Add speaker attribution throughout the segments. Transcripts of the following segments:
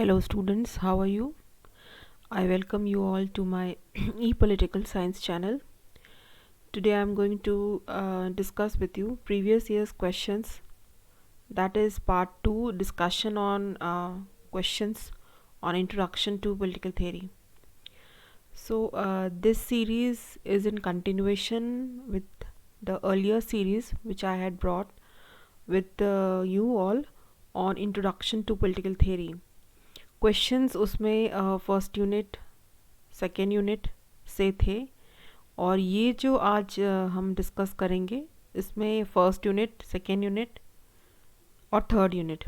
Speaker 1: Hello students, how are you? I welcome you all to my e-political science channel. Today I am going to discuss with you previous year's questions. That is part 2 discussion on questions on introduction to political theory. So this series is in continuation with the earlier series which I had brought with you all on introduction to political theory. Questions उसमें first unit second unit से थे और ये जो आज हम discuss करेंगे इसमें फर्स्ट यूनिट सेकेंड यूनिट और थर्ड यूनिट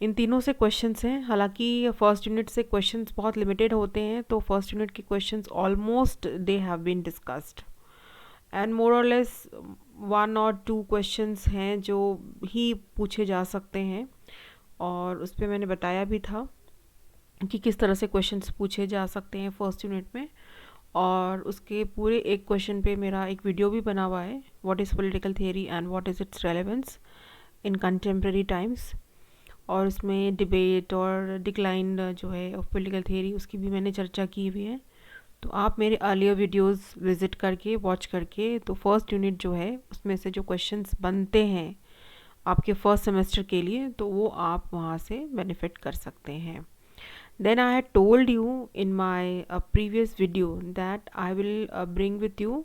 Speaker 1: इन तीनों से क्वेश्चंस हैं। हालांकि फर्स्ट यूनिट से क्वेश्चंस बहुत लिमिटेड होते हैं, तो फर्स्ट यूनिट के questions almost they have been discussed and more or less 1 और 2 क्वेश्चंस हैं जो ही पूछे जा सकते हैं, और उस पर मैंने बताया भी था कि किस तरह से क्वेश्चंस पूछे जा सकते हैं फर्स्ट यूनिट में। और उसके पूरे एक क्वेश्चन पे मेरा एक वीडियो भी बना हुआ है, what is political theory and what is it's relevance in contemporary times. और उसमें डिबेट और डिक्लाइन जो है ऑफ पॉलिटिकल थियरी उसकी भी मैंने चर्चा की हुई है। तो आप मेरे अर्लियर वीडियोस विजिट करके वॉच करके तो फर्स्ट यूनिट जो है उसमें से जो क्वेश्चंस बनते हैं आपके फर्स्ट सेमेस्टर के लिए, तो वो आप वहाँ से बेनिफिट कर सकते हैं। Then I had told you in my previous video that I will bring with you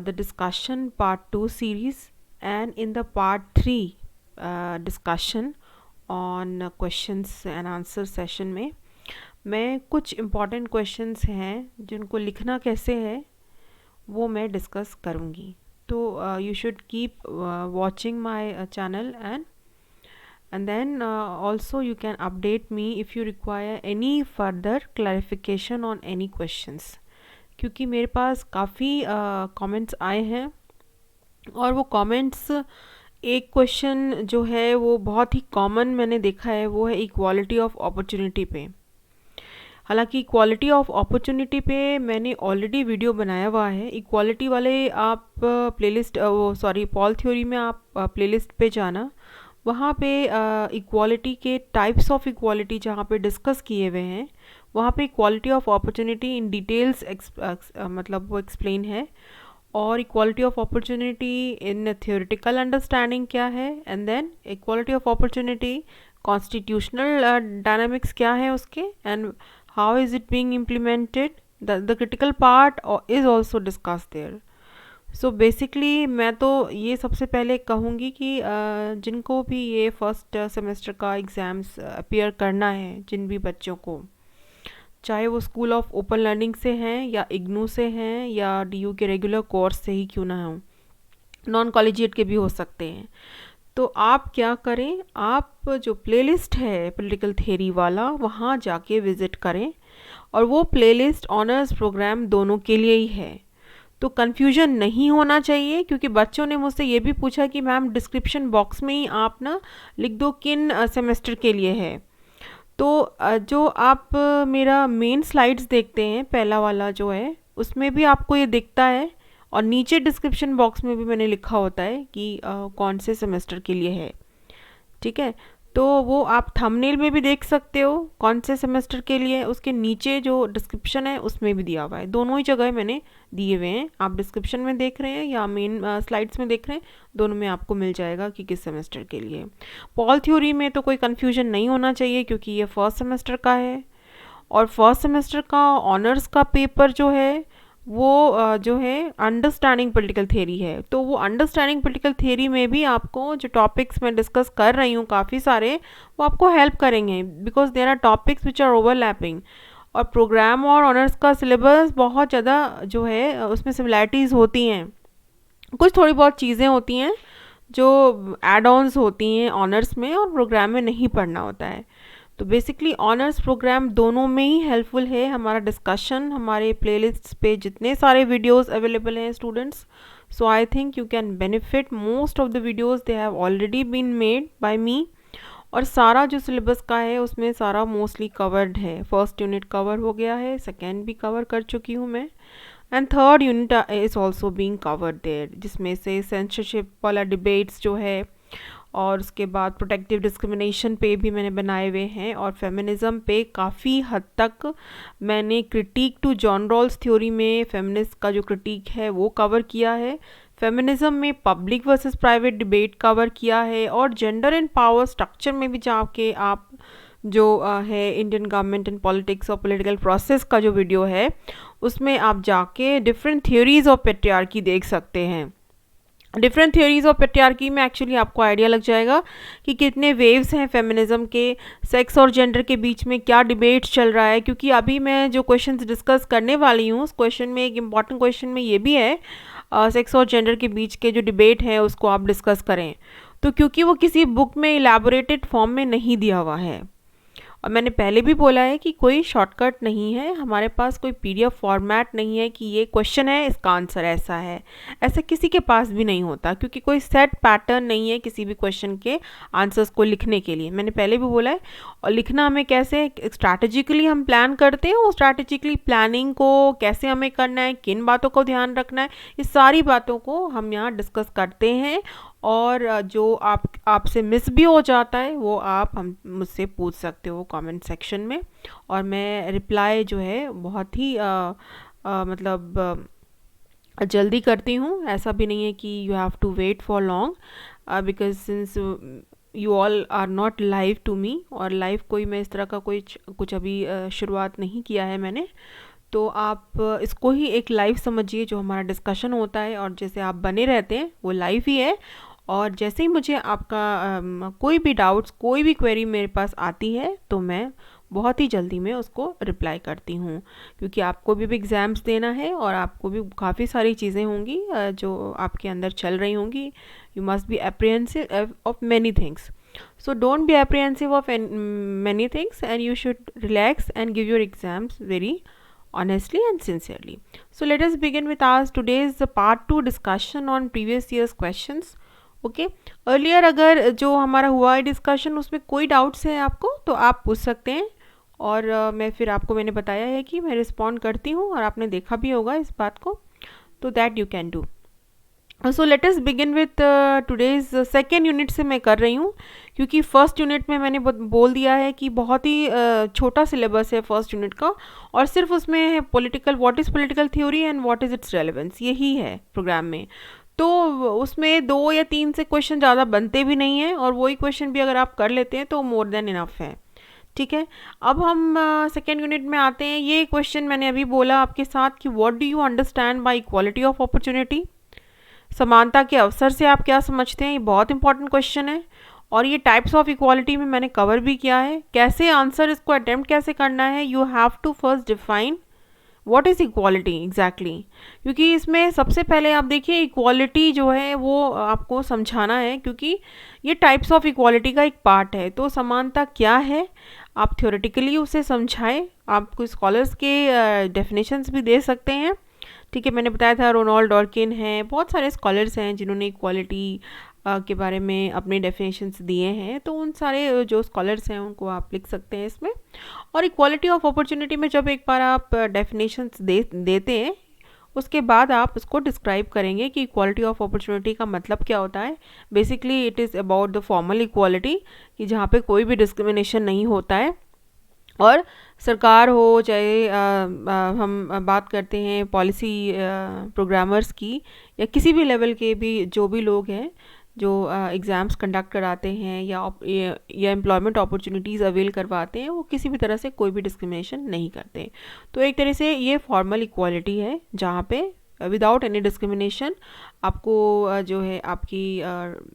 Speaker 1: the discussion part 2 series, and in the part 3 discussion on questions and answer session में मैं कुछ important questions हैं जिनको लिखना कैसे है वो मैं डिस्कस करूँगी। तो you should keep watching my channel, and then also you can update me if you require any further clarification on any questions, क्योंकि मेरे पास काफ़ी comments आए हैं और वो comments एक क्वेश्चन जो है वो बहुत ही कॉमन मैंने देखा है, वो है इक्वालिटी ऑफ अपॉर्चुनिटी पे। हालांकि इक्वालिटी ऑफ अपॉर्चुनिटी पे मैंने ऑलरेडी वीडियो बनाया हुआ है। इक्वालिटी वाले आप प्लेलिस्ट पॉल थ्योरी में आप प्लेलिस्ट पे जाना, वहाँ पे इक्वालिटी के टाइप्स ऑफ इक्वालिटी जहाँ पे डिस्कस किए हुए हैं वहाँ पे equality of opportunity in details मतलब वो एक्सप्लेन है। और equality of opportunity in theoretical understanding क्या है, and then equality of opportunity constitutional dynamics क्या है उसके, and how is it being implemented, the critical part is also discuss there. So basically मैं तो ये सबसे पहले कहूँगी कि जिनको भी ये फर्स्ट सेमेस्टर का एग्ज़ाम्स अपीयर करना है, जिन भी बच्चों को, चाहे वो स्कूल ऑफ ओपन लर्निंग से हैं या इग्नू से हैं या डीयू के रेगुलर कोर्स से ही क्यों ना हो, नॉन कॉलेजिएट के भी हो सकते हैं, तो आप क्या करें, आप जो प्लेलिस्ट है पॉलिटिकल थियरी वाला वहाँ जाके विज़िट करें। और वो प्लेलिस्ट ऑनर्स प्रोग्राम दोनों के लिए ही है, तो कन्फ्यूजन नहीं होना चाहिए। क्योंकि बच्चों ने मुझसे ये भी पूछा कि मैम डिस्क्रिप्शन बॉक्स में ही आप ना लिख दो किन सेमेस्टर के लिए है। तो जो आप मेरा मेन स्लाइड्स देखते हैं पहला वाला जो है उसमें भी आपको ये दिखता है, और नीचे डिस्क्रिप्शन बॉक्स में भी मैंने लिखा होता है कि कौन से सेमेस्टर के लिए है। ठीक है, तो वो आप थंबनेल में भी देख सकते हो कौन से सेमेस्टर के लिए, उसके नीचे जो डिस्क्रिप्शन है उसमें भी दिया हुआ है। दोनों ही जगह मैंने दिए हुए हैं, आप डिस्क्रिप्शन में देख रहे हैं या मेन स्लाइड्स में देख रहे हैं, दोनों में आपको मिल जाएगा कि किस सेमेस्टर के लिए। पॉल थ्योरी में तो कोई कन्फ्यूजन नहीं होना चाहिए क्योंकि ये फर्स्ट सेमेस्टर का है, और फर्स्ट सेमेस्टर का ऑनर्स का पेपर जो है वो जो है अंडरस्टैंडिंग पॉलिटिकल थियरी है। तो वो अंडरस्टैंडिंग पॉलिटिकल थियरी में भी आपको जो टॉपिक्स मैं डिस्कस कर रही हूँ काफ़ी सारे, वो आपको हेल्प करेंगे because there are topics which are overlapping. और प्रोग्राम और ऑनर्स का सिलेबस बहुत ज़्यादा जो है उसमें सिमिलैरिटीज़ होती हैं, कुछ थोड़ी बहुत चीज़ें होती हैं जो एड ऑन्स होती हैं ऑनर्स में और प्रोग्राम में नहीं पढ़ना होता है। तो बेसिकली ऑनर्स प्रोग्राम दोनों में ही हेल्पफुल है हमारा डिस्कशन। हमारे प्लेलिस्ट पे जितने सारे वीडियोस अवेलेबल हैं students, so I think you can benefit most of the videos, they have already been made by me. और सारा जो सिलेबस का है उसमें सारा मोस्टली कवर्ड है। फर्स्ट यूनिट कवर हो गया है, सेकेंड भी कवर कर चुकी हूँ मैं, and third unit is also being covered there, जिसमें से सेंसरशिप वाला डिबेट्स जो है और उसके बाद प्रोटेक्टिव डिस्क्रिमिनेशन पे भी मैंने बनाए हुए हैं, और फेमिनिज़म पे काफ़ी हद तक मैंने critique to John Rawls theory में फेमिनिस्ट का जो क्रिटिक है वो कवर किया है। फेमिनिज्म में public versus private debate cover किया है, और जेंडर एंड पावर स्ट्रक्चर में भी जाके आप जो है इंडियन गवर्नमेंट एंड पॉलिटिक्स और पॉलिटिकल प्रोसेस का जो वीडियो है उसमें आप जाके डिफरेंट थ्योरीज ऑफ पेट्रियार्की देख सकते हैं। डिफरेंट थ्योरीज ऑफ पेट्रियार्की में एक्चुअली आपको आइडिया लग जाएगा कि कितने वेव्स हैं फेमिनिज्म के, सेक्स और जेंडर के बीच में क्या डिबेट चल रहा है। क्योंकि अभी मैं जो क्वेश्चंस डिस्कस करने वाली हूँ उस क्वेश्चन में एक इम्पॉर्टेंट क्वेश्चन में ये भी है सेक्स और जेंडर के बीच के जो डिबेट है उसको आप डिस्कस करें। तो क्योंकि वो किसी बुक में इलेबोरेटेड फॉर्म में नहीं दिया हुआ है, और मैंने पहले भी बोला है कि कोई शॉर्टकट नहीं है, हमारे पास कोई पीडीएफ फॉर्मेट नहीं है कि ये क्वेश्चन है इसका आंसर ऐसा है, ऐसा किसी के पास भी नहीं होता, क्योंकि कोई सेट पैटर्न नहीं है किसी भी क्वेश्चन के आंसर्स को लिखने के लिए। मैंने पहले भी बोला है। और लिखना हमें कैसे स्ट्रैटेजिकली हम प्लान करते हैं, वो स्ट्रैटेजिकली प्लानिंग को कैसे हमें करना है, किन बातों को ध्यान रखना है, इस सारी बातों को हम यहाँ डिस्कस करते हैं। और जो आपसे मिस भी हो जाता है वो आप हम मुझसे पूछ सकते हो कमेंट सेक्शन में, और मैं रिप्लाई जो है बहुत ही मतलब जल्दी करती हूँ। ऐसा भी नहीं है कि you have to wait for long, because since you all are not live to me, और लाइव कोई मैं इस तरह का कोई कुछ अभी शुरुआत नहीं किया है मैंने, तो आप इसको ही एक लाइव समझिए जो हमारा डिस्कशन होता है, और जैसे आप बने रहते हैं वो लाइव ही है। और जैसे ही मुझे आपका कोई भी डाउट्स, कोई भी क्वेरी मेरे पास आती है तो मैं बहुत ही जल्दी में उसको रिप्लाई करती हूँ, क्योंकि आपको भी एग्ज़ाम्स देना है और आपको भी काफ़ी सारी चीज़ें होंगी जो आपके अंदर चल रही होंगी। You must be apprehensive of many things, so don't be apprehensive of many things, and you should relax and give your exams very honestly and sincerely. So let us begin with our today's part 2 discussion on previous year's questions. Okay earlier अगर जो हमारा हुआ है discussion उसमें कोई doubts है आपको तो आप पूछ सकते हैं, और मैं फिर आपको मैंने बताया है कि मैं रिस्पॉन्ड करती हूँ, और आपने देखा भी होगा इस बात को, तो that you can do. So let us begin with today's second unit से मैं कर रही हूँ, क्योंकि फर्स्ट यूनिट में मैंने बोल दिया है कि बहुत ही छोटा सिलेबस है फर्स्ट यूनिट का, और सिर्फ उसमें political, what is political theory and what is it's relevance, यही है प्रोग्राम में। तो उसमें 2 या 3 से क्वेश्चन ज़्यादा बनते भी नहीं हैं, और वही क्वेश्चन भी अगर आप कर लेते हैं तो मोर देन इनफ है। ठीक है, अब हम सेकेंड यूनिट में आते हैं। ये क्वेश्चन मैंने अभी बोला आपके साथ कि what do you understand by equality of opportunity, समानता के अवसर से आप क्या समझते हैं। ये बहुत इंपॉर्टेंट क्वेश्चन है, और ये टाइप्स ऑफ इक्वालिटी में मैंने कवर भी किया है। कैसे आंसर इसको अटेम्प्ट कैसे करना है, you have to first define what is equality exactly, क्योंकि इसमें सबसे पहले आप देखिए इक्वालिटी जो है वो आपको समझाना है, क्योंकि ये टाइप्स ऑफ इक्वालिटी का एक पार्ट है। तो समानता क्या है आप थ्योरेटिकली उसे समझाएं, आपको स्कॉलर्स के डेफिनेशंस भी दे सकते हैं। ठीक है, मैंने बताया था रोनाल्ड डॉर्किन हैं, बहुत सारे स्कॉलर्स हैं जिन्होंने इक्वालिटी के बारे में अपने डेफिनेशंस दिए हैं, तो उन सारे जो स्कॉलर्स हैं उनको आप लिख सकते हैं इसमें। और इक्वालिटी ऑफ अपॉर्चुनिटी में जब एक बार आप डेफिनेशंस देते हैं उसके बाद आप उसको डिस्क्राइब करेंगे कि इक्वालिटी ऑफ अपॉर्चुनिटी का मतलब क्या होता है। Basically it is about the formal equality, कि जहाँ पे कोई भी डिस्क्रिमिनेशन नहीं होता है, और सरकार हो चाहे हम बात करते हैं पॉलिसी प्रोग्रामर्स की, या किसी भी लेवल के भी जो भी लोग हैं जो एग्ज़ाम्स कंडक्ट कराते हैं या एम्प्लॉयमेंट अपॉर्चुनिटीज़ अवेल करवाते हैं, वो किसी भी तरह से कोई भी डिस्क्रिमिनेशन नहीं करते। तो एक तरह से ये फॉर्मल इक्वालिटी है जहाँ पे विदाउट एनी डिस्क्रिमिनेशन आपको जो है आपकी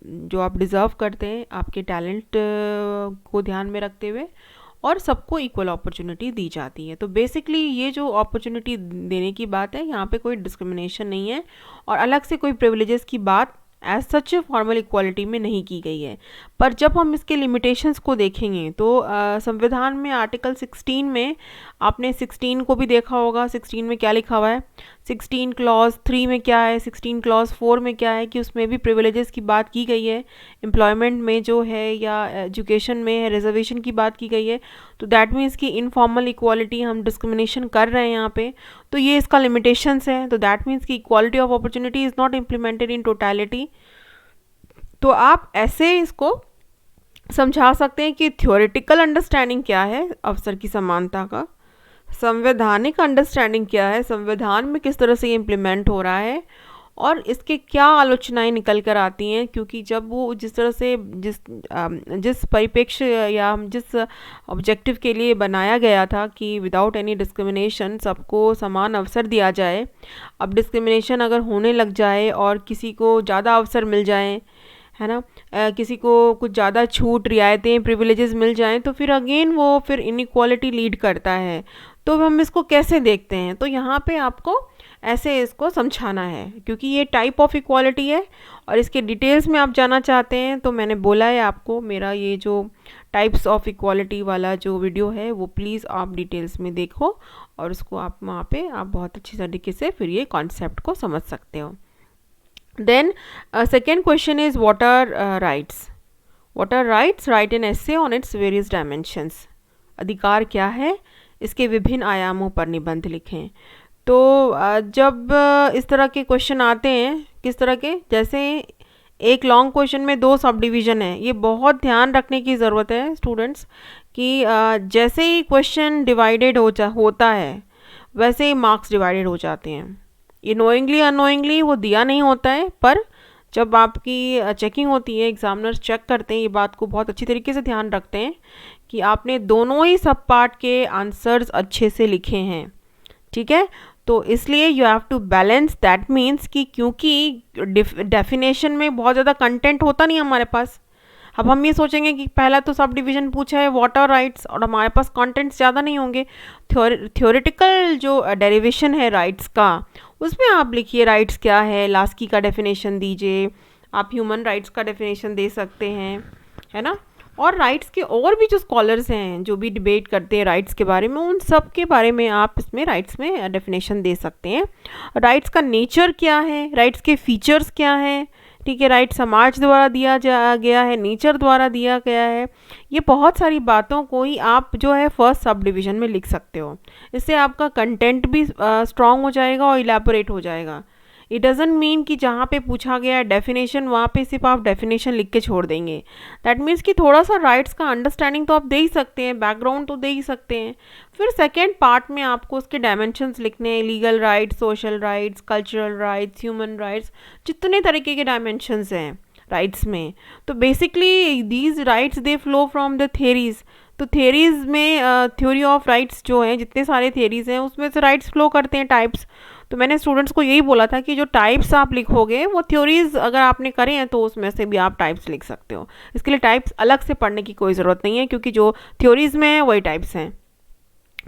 Speaker 1: जो आप डिज़र्व करते हैं आपके टैलेंट को ध्यान में रखते हुए, और सबको इक्वल अपॉर्चुनिटी दी जाती है। तो बेसिकली ये जो अपॉर्चुनिटी देने की बात है, यहाँ पे कोई डिस्क्रिमिनेशन नहीं है, और अलग से कोई प्रिविलेजेस की बात एज सच फॉर्मल इक्वालिटी में नहीं की गई है। पर जब हम इसके लिमिटेशंस को देखेंगे तो संविधान में आर्टिकल 16 में आपने 16 को भी देखा होगा। 16 में क्या लिखा हुआ है, 16 क्लॉज 3 में क्या है, 16 क्लॉज 4 में क्या है, कि उसमें भी प्रिविलेजेस की बात की गई है, एम्प्लॉयमेंट में जो है या एजुकेशन में रिजर्वेशन की बात की गई है। तो दैट मीन्स कि इनफॉर्मल इक्वालिटी हम डिस्क्रिमिनेशन कर रहे हैं यहाँ पे, तो ये इसका लिमिटेशंस है। तो दैट मीन्स कि equality of opportunity is not implemented in totality. तो आप ऐसे इसको समझा सकते हैं कि थ्योरेटिकल अंडरस्टैंडिंग क्या है अवसर की समानता का, संवैधानिक अंडरस्टैंडिंग क्या है, संविधान में किस तरह से ये इम्प्लीमेंट हो रहा है और इसके क्या आलोचनाएं निकल कर आती हैं, क्योंकि जब वो जिस तरह से जिस परिप्रेक्ष्य या जिस ऑब्जेक्टिव के लिए बनाया गया था कि विदाउट एनी डिस्क्रिमिनेशन सबको समान अवसर दिया जाए, अब डिस्क्रिमिनेशन अगर होने लग जाए और किसी को ज़्यादा अवसर मिल जाए, है ना, किसी को कुछ ज़्यादा छूट, रियायतें, प्रिविलेजेस मिल जाएं, तो फिर अगेन वो फिर इनइक्वालिटी लीड करता है। तो हम इसको कैसे देखते हैं, तो यहाँ पे आपको ऐसे इसको समझाना है, क्योंकि ये टाइप ऑफ इक्वालिटी है और इसके डिटेल्स में आप जाना चाहते हैं तो मैंने बोला है आपको, मेरा ये जो टाइप्स ऑफ इक्वालिटी वाला जो वीडियो है वो प्लीज़ आप डिटेल्स में देखो और उसको आप वहाँ पे आप बहुत अच्छी तरीके से फिर ये कॉन्सेप्ट को समझ सकते हो। Then second question is what are rights? What are rights? Write an essay on its various dimensions. अधिकार क्या है, इसके विभिन्न आयामों पर निबंध लिखें। तो जब इस तरह के क्वेश्चन आते हैं, किस तरह के, जैसे एक लॉन्ग क्वेश्चन में 2 सब डिवीज़न है, ये बहुत ध्यान रखने की ज़रूरत है स्टूडेंट्स कि जैसे ही क्वेश्चन डिवाइडेड होता है वैसे ही मार्क्स डिवाइडेड हो जाते हैं। ये नोइंगली अनोइंगली वो दिया नहीं होता है, पर जब आपकी चेकिंग होती है, एग्जामिनर्स चेक करते हैं, ये बात को बहुत अच्छी तरीके से ध्यान रखते हैं कि आपने दोनों ही सब पार्ट के आंसर्स अच्छे से लिखे हैं, ठीक है। तो इसलिए you have to balance, that means कि क्योंकि डेफिनेशन में बहुत ज़्यादा कंटेंट होता नहीं हमारे पास, अब हम ये सोचेंगे कि पहला तो सब डिवीज़न पूछा है व्हाट आर राइट्स और हमारे पास कंटेंट्स ज़्यादा नहीं होंगे। थ्योरेटिकल जो डेरिवेशन है राइट्स का, उसमें आप लिखिए राइट्स क्या है, लास्की का डेफिनेशन दीजिए, आप ह्यूमन राइट्स का डेफिनेशन दे सकते हैं, है ना। और राइट्स के और भी जो स्कॉलर्स हैं जो भी डिबेट करते हैं राइट्स के बारे में, उन सब के बारे में आप इसमें राइट्स में डेफिनेशन दे सकते हैं। राइट्स का नेचर क्या है, राइट्स के फीचर्स क्या हैं, ठीक है, राइट समाज द्वारा दिया गया है, नेचर द्वारा दिया गया है, ये बहुत सारी बातों को ही आप जो है फर्स्ट सब डिवीज़न में लिख सकते हो। इससे आपका कंटेंट भी स्ट्रॉन्ग हो जाएगा और इलेबोरेट हो जाएगा। इट डजेंट मीन कि जहाँ पे पूछा गया है डेफिनेशन वहाँ पे सिर्फ आप डेफिनेशन लिख के छोड़ देंगे। दैट मीन्स कि थोड़ा सा राइट्स का अंडरस्टैंडिंग तो आप दे ही सकते हैं, बैकग्राउंड तो दे ही सकते हैं। फिर सेकेंड पार्ट में आपको उसके डायमेंशंस लिखने हैं, legal rights, social rights, cultural rights, human rights, जितने तरीके के डायमेंशंस हैं राइट्स में। तो basically these rights they flow from the theories. तो थियरीज में थ्योरी ऑफ राइट्स जो हैं, जितने सारे थियरीज हैं उसमें से राइट्स फ्लो करते हैं, टाइप्स। तो मैंने स्टूडेंट्स को यही बोला था कि जो टाइप्स आप लिखोगे वो थ्योरीज अगर आपने करे हैं तो उसमें से भी आप टाइप्स लिख सकते हो। इसके लिए टाइप्स अलग से पढ़ने की कोई ज़रूरत नहीं है, क्योंकि जो थ्योरीज में है वही टाइप्स हैं।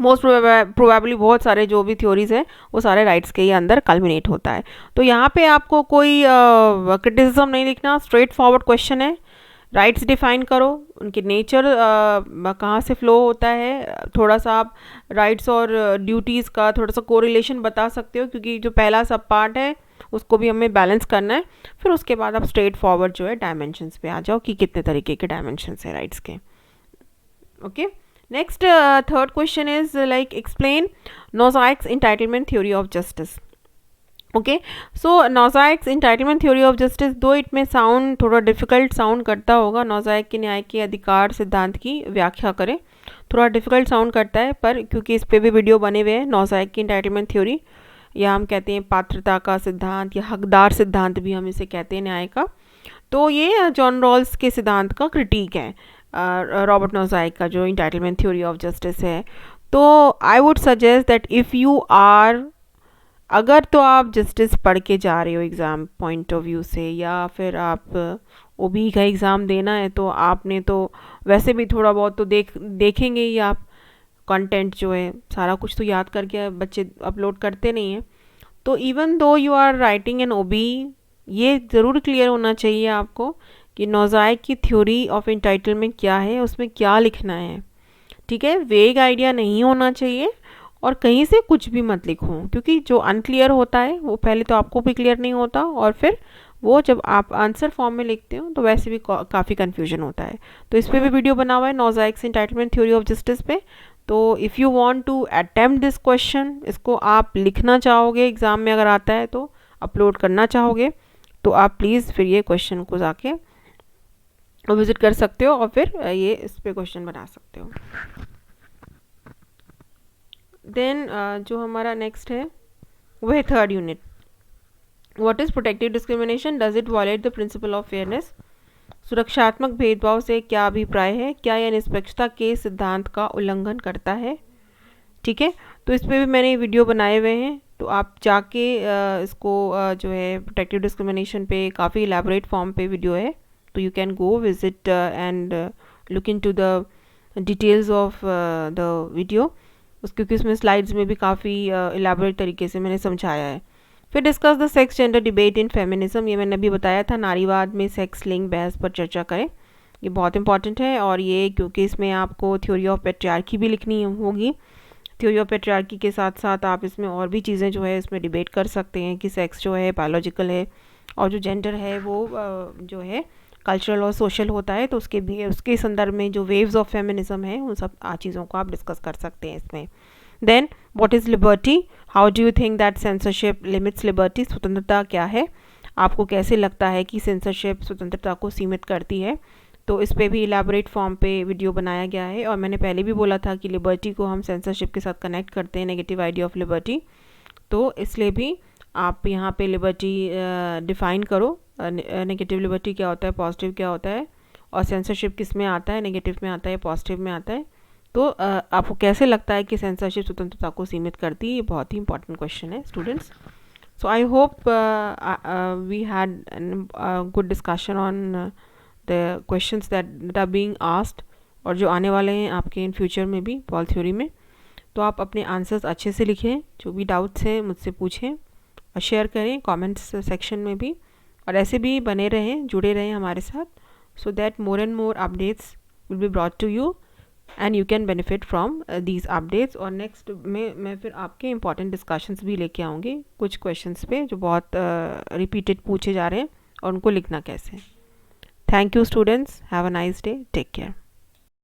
Speaker 1: मोस्ट प्रोबेबली बहुत सारे जो भी थ्योरीज हैं वो सारे राइट्स के ही अंदर कल्मिनेट होता है। तो यहाँ पे आपको कोई क्रिटिसिज्म नहीं लिखना, स्ट्रेट फॉरवर्ड क्वेश्चन है। राइट्स डिफाइन करो, उनके नेचर कहाँ से फ्लो होता है, थोड़ा सा आप राइट्स और ड्यूटीज़ का थोड़ा सा कोरिलेशन बता सकते हो, क्योंकि जो पहला सब पार्ट है उसको भी हमें बैलेंस करना है। फिर उसके बाद आप स्ट्रेट फॉरवर्ड जो है डायमेंशंस पे आ जाओ कि कितने तरीके के डायमेंशंस है राइट्स के। Okay, next third question is like explain Nozick's entitlement theory of justice. Okay, so Nozick's entitlement theory of justice, though it में साउंड थोड़ा डिफिकल्ट साउंड करता होगा, नोज़ाइक के न्याय के अधिकार सिद्धांत की व्याख्या करें, थोड़ा डिफिकल्ट साउंड करता है, पर क्योंकि इस पे भी वीडियो बने हुए हैं, नोज़ाइक की एंटाइटलमेंट थ्योरी, या हम कहते हैं पात्रता का सिद्धांत या हकदार सिद्धांत भी हम इसे कहते हैं न्याय का। तो ये जॉन रॉल्स के सिद्धांत का क्रिटिक है, रॉबर्ट नोज़ाइक का जो एंटाइटलमेंट थ्योरी ऑफ जस्टिस है। तो I would suggest that if you are, अगर तो आप जस्टिस पढ़ के जा रहे हो एग्ज़ाम पॉइंट ऑफ व्यू से, या फिर आप ओबी का एग्ज़ाम देना है, तो आपने तो वैसे भी थोड़ा बहुत तो देखेंगे ही आप, कंटेंट जो है सारा कुछ तो याद करके बच्चे अपलोड करते नहीं हैं। तो even though you are writing an ओबी, ये ज़रूर क्लियर होना चाहिए आपको कि नोज़ाइक की थ्योरी ऑफ एंटाइटलमेंट क्या है, उसमें क्या लिखना है, ठीक है। वेग आइडिया नहीं होना चाहिए और कहीं से कुछ भी मत लिखो, क्योंकि जो अनक्लियर होता है वो पहले तो आपको भी क्लियर नहीं होता, और फिर वो जब आप आंसर फॉर्म में लिखते हो तो वैसे भी काफ़ी कन्फ्यूजन होता है। तो इस पर भी वीडियो बना हुआ है Nozick's entitlement theory of justice पे। तो if you want to attempt this question, इसको आप लिखना चाहोगे एग्ज़ाम में, अगर आता है तो अपलोड करना चाहोगे, तो आप प्लीज़ फिर ये क्वेश्चन को जाके वो विजिट कर सकते हो और फिर ये इस पे क्वेश्चन बना सकते हो। देन जो हमारा नेक्स्ट है वो है third unit, what is protective discrimination, does it violate the principle of fairness. सुरक्षात्मक भेदभाव से क्या अभिप्राय है, क्या यह निष्पक्षता के सिद्धांत का उल्लंघन करता है। ठीक है, तो इस पर भी मैंने वीडियो बनाए हुए हैं, तो आप जाके इसको जो है प्रोटेक्टिव डिस्क्रिमिनेशन पे काफ़ी इलेबोरेट फॉर्म पे वीडियो है, तो you can go visit and look into the details of the video, क्योंकि उसमें स्लाइड्स में भी काफ़ी इलेबोरेट तरीके से मैंने समझाया है। फिर discuss the sex gender debate in feminism, ये मैंने अभी बताया था, नारीवाद में सेक्स लिंग बहस पर चर्चा करें, ये बहुत इंपॉर्टेंट है। और ये क्योंकि इसमें आपको थ्योरी ऑफ पेट्रियार्की भी लिखनी होगी, थ्योरी ऑफ पेट्रियार्की के साथ साथ आप इसमें और भी चीज़ें जो है इसमें डिबेट कर सकते हैं कि सेक्स जो है बायोलॉजिकल है और जो जेंडर है वो जो है कल्चरल और सोशल होता है, तो उसके भी उसके संदर्भ में जो वेव्स ऑफ फेमिनिज्म है उन सब चीज़ों को आप डिस्कस कर सकते हैं इसमें। Then what is liberty, how do you think that censorship limits liberty, स्वतंत्रता क्या है, आपको कैसे लगता है कि सेंसरशिप स्वतंत्रता को सीमित करती है। तो इस पे भी इलेबोरेट फॉर्म पे वीडियो बनाया गया है। और मैंने पहले भी बोला था कि लिबर्टी को हम सेंसरशिप के साथ कनेक्ट करते हैं, नेगेटिव आइडिया ऑफ लिबर्टी, तो इसलिए भी आप यहाँ पे लिबर्टी डिफ़ाइन करो, नेगेटिव लिबर्टी क्या होता है, पॉजिटिव क्या होता है, और सेंसरशिप किस में आता है, नेगेटिव में आता है, पॉजिटिव में आता है। तो आपको कैसे लगता है कि सेंसरशिप स्वतंत्रता को सीमित करती है, ये बहुत ही इंपॉर्टेंट क्वेश्चन है students. So I hope we had good discussion on the questions that are being asked, और जो आने वाले हैं आपके इन फ्यूचर में भी पॉल थ्योरी में। तो आप अपने आंसर्स अच्छे से लिखें, जो भी डाउट्स हैं मुझसे पूछें और शेयर करें कमेंट्स सेक्शन में भी, और ऐसे भी बने रहें, जुड़े रहें हमारे साथ, so that more and more updates will be brought to you and you can benefit from these updates. और नेक्स्ट में मैं फिर आपके इंपॉर्टेंट डिस्कशंस भी लेके आऊँगी कुछ क्वेश्चंस पे जो बहुत रिपीटेड पूछे जा रहे हैं और उनको लिखना कैसे। Thank you students, have a nice day, take care.